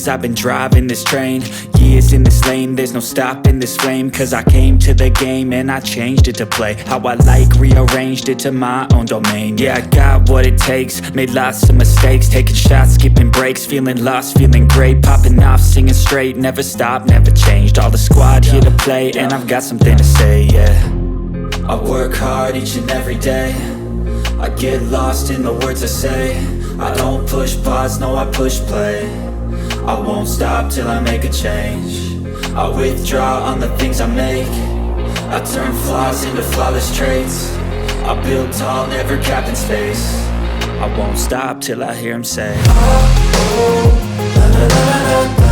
years I've been driving this train, years in this lane, there's no stopping this flame. Cause I came to the game and I changed it to play how I like, rearranged it to my own domain. Yeah, I got what it takes, made lots of mistakes, taking shots, skipping breaks, feeling lost, feeling great, popping off, singing straight, never stopped, never changed. All the squad here to play, and I've got something to say, yeah. I work hard each and every day, I get lost in the words I say. I don't push pause, no I push play. I won't stop till I make a change. I withdraw on the things I make. I turn flaws into flawless traits. I build tall, never capped in space. I won't stop till I hear him say, oh, oh, la, la, la, la, la.